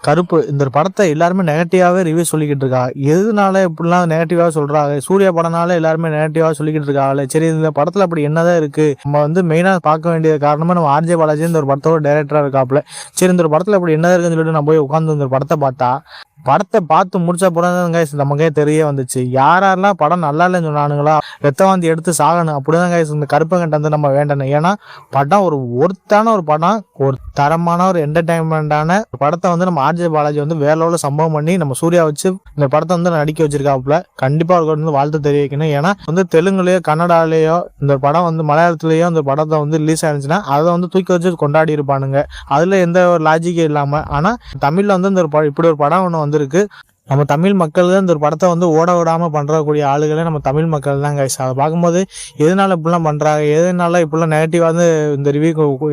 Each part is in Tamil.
கருப்பு இந்த படத்தை எல்லாருமே நெகட்டிவாவே ரிவ்யூ சொல்லிக்கிட்டு இருக்காங்க. எதுனால இப்படிலாம் நெகட்டிவா சொல்றாங்க? சூர்யா படம்னால எல்லாருமே நெகட்டிவா சொல்லிக்கிட்டு இருக்காங்க. சரி, இந்த படத்துல அப்படி என்னதான் இருக்கு? நம்ம மெயினா பார்க்க வேண்டிய காரணமா நம்ம ஆர்ஜே பாலாஜி இந்த ஒரு படத்தோட டைரக்டரா இருக்காப்ல. சரி, இந்த ஒரு படத்துல அப்படி என்னதான் இருக்குன்னு சொல்லிட்டு நான் போய் உட்காந்து இந்த படத்தை பார்த்தா, படத்தை பார்த்து முடிச்ச பிறகு நமக்கே தெரிய வந்துச்சு, யாரெல்லாம் படம் நல்லா இல்லைன்னு சொன்னானுங்களா ரத்தவாந்தி எடுத்து சாகணும் அப்படிதான் இந்த கருப்பங்கிட்ட வந்து நம்ம வேண்டணும். ஏன்னா படம் ஒரு ஒர்த்தான ஒரு படம், ஒரு தரமான ஒரு என்டர்டைன்மெண்டான படத்தை வந்து நம்ம ஆர்ஜே பாலாஜி வந்து வேற லெவலில் சம்பவம் பண்ணி நம்ம சூர்யா வச்சு இந்த படத்தை வந்து நடிக்க வச்சிருக்காப்புல. கண்டிப்பா அவருக்கு வந்து வாழ்த்து தெரிவிக்கணும். ஏன்னா தெலுங்குலயோ கன்னடாலேயோ இந்த படம் மலையாளத்திலேயோ இந்த படத்தை ரிலீஸ் ஆயிருந்துச்சுன்னா அதை தூக்கி வச்சு கொண்டாடி இருப்பானுங்க. அதுல எந்த ஒரு லாஜிக்கும் இல்லாம. ஆனா தமிழ்ல இந்த இப்படி ஒரு படம் ஒண்ணு வந்திருக்கு. நம்ம தமிழ் மக்கள் தான் இந்த ஒரு படத்தை ஓட விடாம பண்றக்கூடிய ஆளுகளே நம்ம தமிழ் மக்கள் தான் கைஸ். அதை பார்க்கும்போது எதனால இப்படிலாம் பண்றாங்க, எதனால இப்படிலாம் நெகட்டிவா இந்த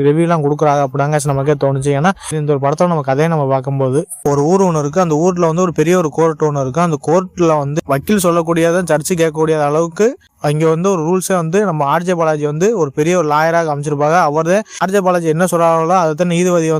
ரிவ்யூலாம் கொடுக்குறாங்க அப்படின்னா நமக்கே தோணுச்சு. ஏன்னா இந்த ஒரு படத்தோட நம்ம கதையை நம்ம பார்க்கும்போது ஒரு ஊர் ஒன்று இருக்கு. அந்த ஊர்ல ஒரு பெரிய ஒரு கோர்ட் ஒன்று இருக்கு. அந்த கோர்ட்ல வக்கீல் சொல்லக்கூடியதான் சர்ச்சு கேட்கக்கூடிய அளவுக்கு அங்கே ஒரு ரூல்ஸே நம்ம ஆர்ஜே பாலாஜி ஒரு பெரிய ஒரு லாயராக அமைச்சிருப்பாங்க. அவரே ஆர்ஜே பாலாஜி என்ன சொல்றாங்களோ அதை நீதிபதி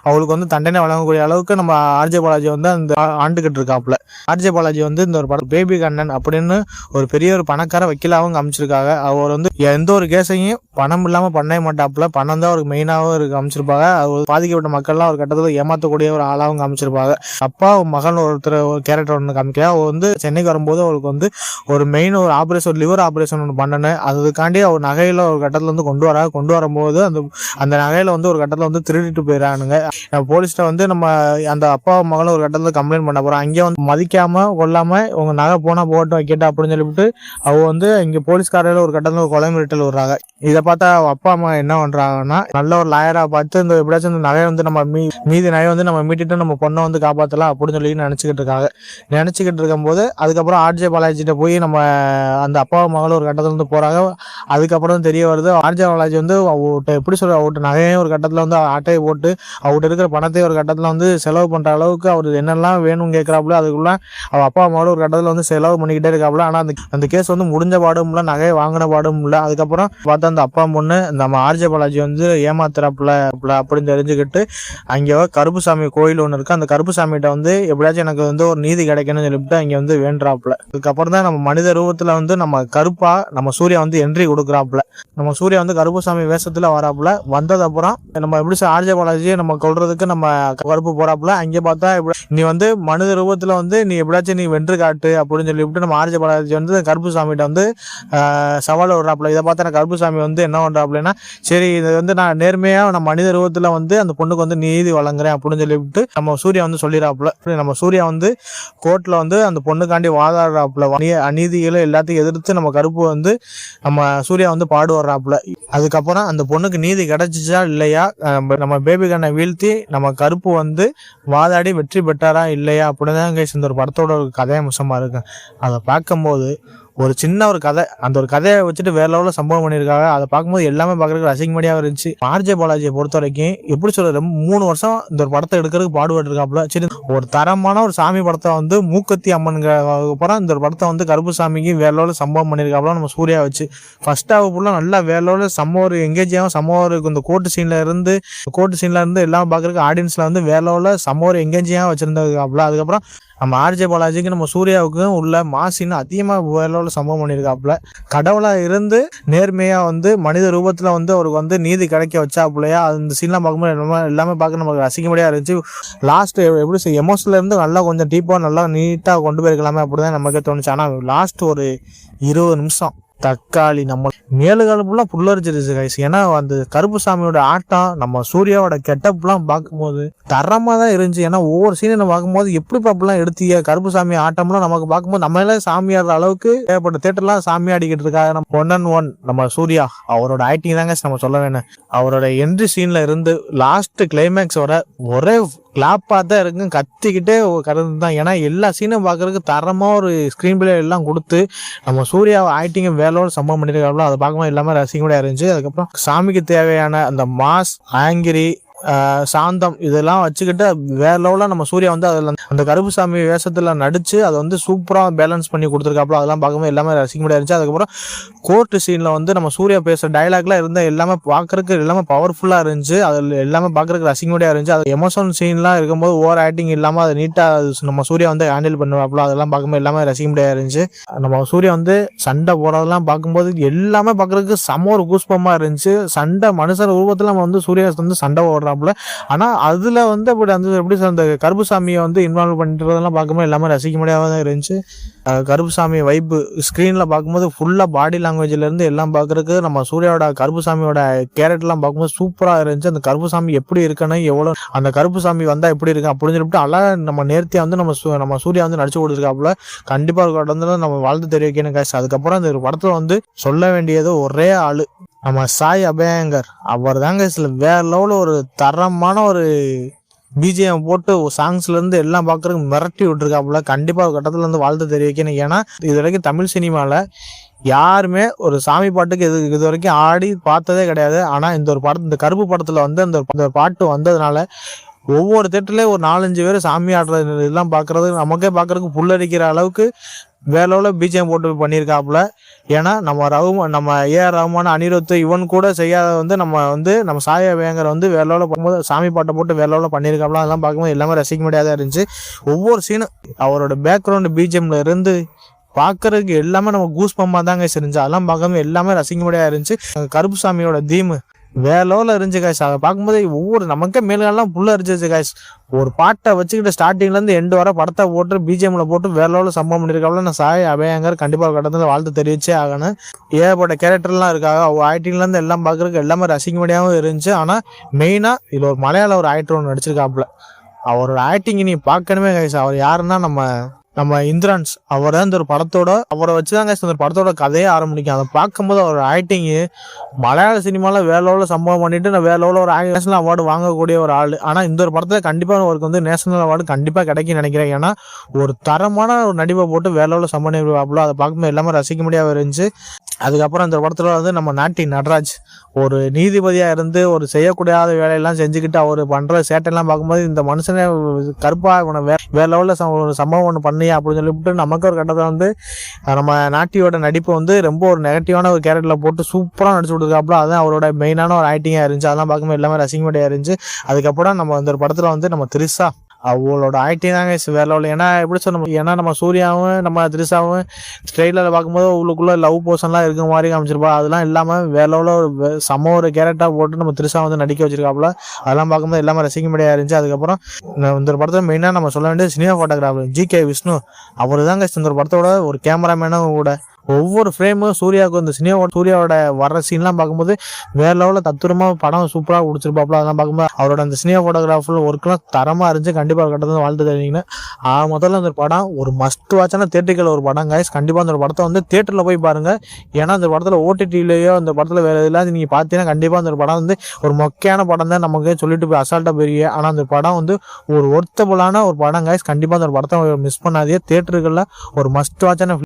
அவளுக்கு தண்டனை வழங்கக்கூடிய அளவுக்கு நம்ம ஆர்ஜே பாலாஜி அந்த ஆண்டுகிட்டு இருக்காப்புல. ஆர்ஜே பாலாஜி இந்த ஒரு படம் பேபி கண்ணன் அப்படின்னு ஒரு பெரிய ஒரு பணக்கார வக்கீலாகவும் அமைச்சிருக்காங்க. அவர் எந்த ஒரு கேஸையும் பணம் இல்லாம பண்ணவே மாட்டாப்புல. பணம் தான் அவருக்கு மெயினாகவும் இருக்கு அமைச்சிருப்பாங்க. அவர் பாதிக்கப்பட்ட மக்கள்லாம் ஒரு கட்டத்தில் ஏமாற்றக்கூடிய ஒரு ஆளாகவும் அமைச்சிருப்பாங்க. அப்பா மகன் ஒருத்தர் ஒரு கேரக்டர் ஒன்று காமிக்க அவர் சென்னைக்கு வரும்போது அவருக்கு ஒரு மெயின் ஒரு ஆபரேஷன் லிவர் ஆபரேஷன் ஒன்று பண்ணணும். அதுக்காண்டி அவர் நகையில ஒரு கட்டத்துல கொண்டு வரும்போது அந்த நகையில ஒரு கட்டத்துல திருடிட்டு போயிடறானுங்க. போலீஸ்ட நம்ம அந்த அப்பா மகளும் ஒரு கட்டத்துல கம்ப்ளைண்ட் பண்ண போறோம். அங்கே மதிக்காம கொள்ளாம உங்க நகை போனா போட்டு வைக்கட்டா அப்படின்னு சொல்லிவிட்டு அவ இங்க போலீஸ்காரையில ஒரு கட்டத்துல கொலை மிரட்டல் விடுறாங்க. இதை பார்த்தா அப்பா அம்மா என்ன பண்றாங்கன்னா, நல்ல ஒரு லாயரா பார்த்து இந்த எப்படியாச்சும் இந்த நகை நம்ம மீதி நகை நம்ம மீட்டிட்டு நம்ம பொண்ணை காப்பாத்தலாம் அப்படின்னு சொல்லி நினைச்சுக்கிட்டு இருக்காங்க. நினைச்சுக்கிட்டு இருக்கும் போது அதுக்கப்புறம் ஆர்ஜே பாலாஜிட்ட போய் நம்ம அந்த அப்பா மகளும் ஒரு கட்டத்துல போறாங்க. அதுக்கப்புறம் தெரிய வருது ஆர்ஜே பாலாஜி அவர்கிட்ட எப்படி சொல்ற அவர்கிட்ட நகையும் ஒரு கட்டத்துல ஆட்டையை போட்டு அவர்கிட்ட இருக்கிற பணத்தை ஒரு கட்டத்துல செலவு பண்ற அளவுக்கு அவர் என்னெல்லாம் வேணும்னு கேட்கறாப்புல. அதுக்குள்ள அவ அப்பா மகளும் ஒரு கட்டத்துல செலவு பண்ணிக்கிட்டே இருக்காப்புல. ஆனா அந்த கேஸ் முடிஞ்ச பாடும் இல்ல, நகையை வாங்கின பாடும் இல்ல. அதுக்கப்புறம் பார்த்தா அந்த அப்பா பொண்ணு நம்ம ஆர்ஜே பாலாஜி ஏமாத்துறாப்புல அப்படின்னு தெரிஞ்சுக்கிட்டு அங்க கருப்புசாமி கோயில் ஒண்ணு இருக்கு. அந்த கருப்புசாமிகிட்ட எப்படியாச்சும் எனக்கு ஒரு நீதி கிடைக்கணும்னு சொல்லிட்டு அங்க வேண்டாப்புல. அதுக்கப்புறம் தான் நம்ம மனித ரூபத்துல நம்ம கருப்பா நம்ம சூர்யா என்ட்ரி கொடுக்குறாப்புல. நம்ம சூர்யா கருப்புசாமி வேஷத்துல வராப்புல. வந்தது அப்புறம் நம்ம எப்படி ஆர்ஜே பாலாஜியை நம்ம கொல்றதுக்கு நம்ம கருப்பு போறாப்புல. அங்கே பார்த்தா நீ மனித ரூபத்துல நீ எப்படியாச்சும் நீ வென்று காட்டு அப்படின்னு சொல்லிவிட்டு நம்ம ஆர்ஜே பாலாஜி கருப்புசாமிகிட்ட சவால விடுறாப்புல. இதை பார்த்தா கருப்புசாமி என்ன பண்றாப்புலன்னா, சரி இது நான் நேர்மையா நம்ம மனித ரூபத்துல அந்த பொண்ணுக்கு நீதி வழங்குறேன் அப்படின்னு சொல்லிவிட்டு நம்ம சூர்யா சொல்லிடுறாப்புல. நம்ம சூர்யா கோர்ட்ல அந்த பொண்ணுக்காண்டி வாதாடுறாப்புல. அநீதிகளை எல்லாத்தையும் எதிர்த்து நம்ம கருப்பு நம்ம சூர்யா பாடுவாடுறாப்புல. அதுக்கப்புறம் அந்த பொண்ணுக்கு நீதி கிடைச்சிச்சா இல்லையா, நம்ம பேபி கண்ணை வீழ்த்தி நம்ம கருப்பு வாதாடி வெற்றி பெற்றாரா இல்லையா அப்படிதான் இந்த ஒரு படத்தோட ஒரு கதையம்சமா இருக்கு. அதை பார்க்கும்போது ஒரு சின்ன ஒரு கதை, அந்த ஒரு கதையை வச்சுட்டு வேற லெவலில் சம்பவம் பண்ணியிருக்காங்க. அதை பார்க்கும்போது எல்லாமே பார்க்கறதுக்கு ரசிக்கும்படியாக இருந்துச்சு. ஆர்ஜே பாலாஜியை பொறுத்த வரைக்கும் எப்படி சொல்றது, 3 வருஷம் இந்த ஒரு படத்தை எடுக்கிறதுக்கு பாடுபட்டு இருக்காப்புல. சரி, ஒரு தரமான ஒரு சாமி படத்தை மூக்கத்தி அம்மனுக்கு அப்புறம் இந்த ஒரு படத்தை கருப்புசாமிக்கு வேற லெவலில் சம்பவம் பண்ணியிருக்காப்புல நம்ம சூர்யா வச்சு. ஃபர்ஸ்ட் ஹாஃப் ஃபுல்லாக நல்லா வேற லெவலில் ஒரு எங்கேஜாகவும் சம்பவம் இந்த கோர்ட்டு சீன்ல இருந்து எல்லாம் பார்க்கறதுக்கு ஆடியன்ஸ்ல வேற லெவலில் ஒரு எங்கேஜியாக வச்சிருந்தாப்புல. அதுக்கப்புறம் நம்ம ஆர்ஜே பாலாஜிக்கு நம்ம சூர்யாவுக்கும் உள்ள மாசின்னு அதிகமாக வேற சம்பவம் பண்ணியிருக்காப்புல. கடவுளா இருந்து நேர்மையா மனித ரூபத்துல அவருக்கு நீதி கிடைக்க வச்சாப்புலையா. அந்த சீன்லாம் பார்க்கும்போது எல்லாமே பார்க்க நமக்கு ரசிக்கும்படியா இருந்துச்சு. லாஸ்ட் எப்படி எமோஷனல் இருந்து நல்லா கொஞ்சம் டீப்பா நல்லா நீட்டா கொண்டு போயிருக்கலாமே அப்படிதான் நமக்கே தோணுச்சு. ஆனா லாஸ்ட் ஒரு 20 நிமிஷம் தக்காளி நம்ம மேலுகாலப்புலாம் புல்லரிச்சிருச்சு கைஸ். ஏன்னா அந்த கருப்புசாமியோட ஆட்டம் நம்ம சூர்யாவோட கெட்டப்லாம் பார்க்கும்போது தரமா தான் இருந்துச்சு. ஏன்னா ஒவ்வொரு சீனை நம்ம பார்க்கும்போது எப்படி பாப்பெல்லாம் எடுத்தீங்க, கருப்புசாமி ஆட்டம்லாம் நமக்கு பார்க்கும்போது நம்ம எல்லாம் சாமியாடுற அளவுக்கு ஏற்பட்ட தேட்டர்லாம் சாமி ஆடிக்கிட்டு இருக்காங்க. நம்ம 1 நம்ம சூர்யா அவரோட ஆக்டிங் தாங்க நம்ம சொல்ல வேணும். அவரோட என்ட்ரி சீன்ல இருந்து லாஸ்ட் கிளைமேக்ஸ் வர ஒரே கிளாப்பா தான் இருக்கும், கத்திக்கிட்டே கருது தான். ஏன்னா எல்லா சீனும் பார்க்கறதுக்கு தரமா ஒரு ஸ்கிரீன் பிளே எல்லாம் கொடுத்து நம்ம சூர்யா ஆக்டிங் வேலோட சம்பவம் பண்ணிருக்காங்களோ அதை பார்க்கும்போது எல்லாமே ரசிக்கக்கூடிய இருந்துச்சு. அதுக்கப்புறம் சாமிக்கு தேவையான அந்த மாஸ் ஆங்கிரி சாந்தம் இதெல்லாம் வச்சுக்கிட்டு வேற லெவலில் நம்ம சூர்யா வந்து அதில் அந்த கருப்புசாமி வேஷத்தில் நடித்து அதை வந்து சூப்பராக பேலன்ஸ் பண்ணி கொடுத்துருக்காப்புல. அதெல்லாம் பார்க்கும்போது எல்லாமே ரசிக்க முடியாது இருந்துச்சு. அதுக்கப்புறம் கோர்ட்டு சீனில் வந்து நம்ம சூர்யா பேசுகிற டைலாக்லாம் இருந்த எல்லாமே பார்க்குறதுக்கு எல்லாமே பவர்ஃபுல்லாக இருந்துச்சு. அதில் எல்லாமே பார்க்குறதுக்கு ரசிக்க முடியாது இருந்துச்சு. அது எமோஷன் சீன்லாம் இருக்கும்போது ஓவர் ஆக்டிங் இல்லாமல் அதை நீட்டாக நம்ம சூர்யா வந்து ஹேண்டில் பண்ணுவாப்புல. அதெல்லாம் பார்க்கும்போது எல்லாமே ரசிக்க முடியாது இருந்துச்சு. நம்ம சூர்யா வந்து சண்டை போடுறதெல்லாம் பார்க்கும்போது எல்லாமே பார்க்குறதுக்கு செம ஒரு கூஸ்பமாக இருந்துச்சு. சண்டை மனுஷன் உருவத்தில் நம்ம வந்து சூர்யா வந்து சண்டை ஓடுறாப்புல. ஆனால் அதில் வந்து அப்படி அந்த எப்படி அந்த கருப்புசாமியை வந்து இன்வால்வ் பண்ணிட்டுறதெல்லாம் பார்க்கும்போது எல்லாமே ரசிக்க முடியாத தான் இருந்துச்சு. கருப்புசாமி வைப்பு ஸ்க்ரீனில் பார்க்கும்போது ஃபுல்லாக பாடி லாங்குவேஜ்லேருந்து எல்லாம் பார்க்குறதுக்கு நம்ம சூர்யாவோட கருப்புசாமியோட கேரக்டர்லாம் பார்க்கும்போது சூப்பராக இருந்துச்சு. அந்த கருப்புசாமி எப்படி இருக்கணும், எவ்வளோ அந்த கருப்புசாமி வந்தால் எப்படி இருக்கு அப்படின்னு சொல்லிட்டு அழகாக நம்ம நேர்த்தியாக வந்து நம்ம சூர்யா வந்து நடிச்சு கொடுத்துருக்காப்புல. கண்டிப்பாக வந்து நம்ம வாழ்த்து தெரிவிக்கணும் காசு. அதுக்கப்புறம் அந்த படத்தில் வந்து சொல்ல வேண்டியது ஒரே ஆள் நம்ம சாய் அபயங்கர். அவர் தாங்க சில வேற லெவலில் ஒரு தரமான ஒரு பிஜிஎம் போட்டு சாங்ஸ்லேருந்து எல்லாம் பார்க்குறதுக்கு மிரட்டி விட்டுருக்காப்புல. கண்டிப்பாக ஒரு கட்டத்தில் வந்து வாழ்த்து தெரிவிக்கணும். ஏன்னா இது வரைக்கும் தமிழ் சினிமாவில் யாருமே ஒரு சாமி பாட்டுக்கு இது வரைக்கும் ஆடி பார்த்ததே கிடையாது. ஆனால் இந்த கருப்பு படத்தில் வந்து அந்த பாட்டு வந்ததுனால ஒவ்வொரு தேட்டர்லேயும் ஒரு 4-5 பேர் சாமி ஆடுறது இதெல்லாம் பார்க்குறது நமக்கே பார்க்குறதுக்கு புல்லரிக்கிற அளவுக்கு வேற லெவலில் பிஜிஎம் போட்டு பண்ணியிருக்காப்புல. ஏன்னா நம்ம ஏஆர் ரஹ்மான், அனிருத் இவன் கூட செய்யாத வந்து நம்ம சாய் அபயங்கர் வந்து வேற லெவலில் போகும்போது சாமி பாட்டை போட்டு வேற லெவலில் பண்ணியிருக்காப்புல. அதெல்லாம் பார்க்கும்போது எல்லாமே ரசிக்க முடியாத இருந்துச்சு. ஒவ்வொரு சீனும் அவரோட பேக்ரவுண்டு பிஜிஎம்ல இருந்து பார்க்கறதுக்கு எல்லாமே நம்ம கூஸ் பம்மாக தாங்க இருந்துச்சு. அதெல்லாம் பார்க்கும்போது எல்லாமே ரசிக்க முடியாத இருந்துச்சு. கருப்புசாமியோட தீமு வேற லெவலில் இருந்துச்சு காய்ஸ். அதை பார்க்கும்போது ஒவ்வொரு நமக்கே மேல்கள்லாம் புள்ள அரிச்சிச்சு காய்ஸ். ஒரு பாட்டை வச்சுக்கிட்டு ஸ்டார்டிங்லேருந்து எண்டு வர படத்தை போட்டு பிஜிஎம்ல போட்டு வேற லெவலில் சம்பவம் பண்ணியிருக்காப்புல. நான் சாய் அபயங்கர் கண்டிப்பாக கட்டத்தில் வாழ்த்து தெரிவிச்சே ஆகணும். ஏகப்பட்ட கேரக்டர்லாம் இருக்காங்க. ஆக்டிங்லேருந்து எல்லாம் பார்க்குறதுக்கு எல்லாமே ரசிக்க முடியாமல் இருந்துச்சு. ஆனால் மெயினாக இதில் ஒரு மலையாள ஒரு ஆக்டர் ஒன்று நடிச்சிருக்காப்புல. அவரோட ஆக்டிங் நீ பார்க்கணுமே காய்ஸ். அவர் யாருன்னா நம்ம இந்திரான்ஸ். அவர் தான் இந்த ஒரு படத்தோட அவரை வச்சுதான் இந்த படத்தோட கதையே ஆரம்பிக்கும். அதை பார்க்கும்போது அவர் ஆக்டிங்கு மலையாள சினிமாவில் வேற லெவலில் சம்பவம் பண்ணிட்டு நான் வேற லெவலில் ஒரு நேஷனல் அவார்டு வாங்கக்கூடிய ஒரு ஆள். ஆனால் இந்த ஒரு படத்தில் கண்டிப்பாக அவருக்கு வந்து நேஷனல் அவார்டு கண்டிப்பாக கிடைக்குன்னு நினைக்கிறேன். ஏன்னா ஒரு தரமான ஒரு நடிப்பை போட்டு வேற லெவலில் சம்பவம் பண்ணிருப்பாப்புல. அதை பார்க்கும்போது எல்லாமே ரசிக்க முடியாத இருந்துச்சு. அதுக்கப்புறம் இந்த படத்தில் வந்து நம்ம நாட்டி நடராஜ் ஒரு நீதிபதியாக இருந்து ஒரு செய்யக்கூடாத வேலையெல்லாம் செஞ்சுக்கிட்டு அவர் பண்ணுற சேட்டையெல்லாம் பார்க்கும்போது இந்த மனுஷனே கருப்பாக இவனை வேற லெவலில் ஒரு சம்பவம் ஒன்று பண்ணி அப்படின்னு சொல்லிவிட்டு நமக்கு ஒரு கட்டத்தில் வந்து நம்ம நாட்டியோட நடிப்பு வந்து ரொம்ப ஒரு நெகட்டிவான ஒரு கேரக்டரில் போட்டு சூப்பராக நடிச்சு கொடுத்துருக்காப்புல. அதுதான் அவரோட மெயினான ஒரு ஆக்டிங்காக இருந்துச்சு. அதெல்லாம் பார்க்கும்போது எல்லாமே ரசிக்க முடியாது இருந்துச்சு. அதுக்கப்புறம் நம்ம இந்த படத்தில் வந்து நம்ம திரிஷா அவளோட ஆக்டிங் தாங்க வேற லெவலில். ஏன்னா எப்படி சொன்ன ஏன்னா நம்ம சூர்யாவும் நம்ம திரிஷாவும் ட்ரெயிலரில் பார்க்கும்போது உள்ளுக்குள்ளே லவ் போர்ஷன்லாம் இருக்கிற மாதிரி காமிச்சிருப்பா. அதெல்லாம் இல்லாமல் வேற லெவலில் செம்ம ஒரு கேரக்டராக போட்டு நம்ம திரிஷா வந்து நடிக்க வச்சிருக்காப்புல. அதெல்லாம் பார்க்கும்போது எல்லாமே ரசிக்க முடியாது இருந்துச்சு. அதுக்கப்புறம் இந்த படத்தில் மெயினாக நம்ம சொல்ல வேண்டியது சினிமா ஃபோட்டோகிராஃபர் ஜி.கே. விஷ்ணு. அவர் தாங்க இந்த படத்தோட ஒரு கேமராமேனும் கூட. ஒவ்வொரு ஃப்ரேமும் சூர்யாவுக்கு இந்த சூர்யாவோட வர்ற சீன்லாம் பார்க்கும்போது வேற லெவலில் தத்துரமாக படம் சூப்பராக கொடுத்துருப்பாப்புல. அதெல்லாம் பார்க்கும்போது அவரோட அந்த சினிமா ஃபோட்டோகிராஃபர் ஒர்க்லாம் தரமாக இருந்துச்சு. கண்டிப்பாக கட்டத்தில் வாழ்த்து தெரிவிங்கன்னா முதல்ல அந்த படம் ஒரு மஸ்ட் வாட்சான தேட்டரிக்கல் ஒரு படம் காய்ஸ். கண்டிப்பாக அந்த படத்தை வந்து தேட்டரில் போய் பாருங்கள். ஏன்னா அந்த படத்தில் ஓடிடிலேயோ அந்த படத்தில் வேறு எதாவது நீங்கள் பார்த்தீங்கன்னா கண்டிப்பாக அந்த படம் வந்து ஒரு மொக்கையான படம் தான் நமக்கு சொல்லிட்டு போய் அசால்ட்டாக பெரிய. ஆனால் அந்த படம் வந்து ஒரு ஒர்த்தபுளான ஒரு படம் காய்ஸ். கண்டிப்பாக அந்த படத்தை மிஸ் பண்ணாதே. தேட்டருகளில் ஒரு மஸ்ட் வாட்சான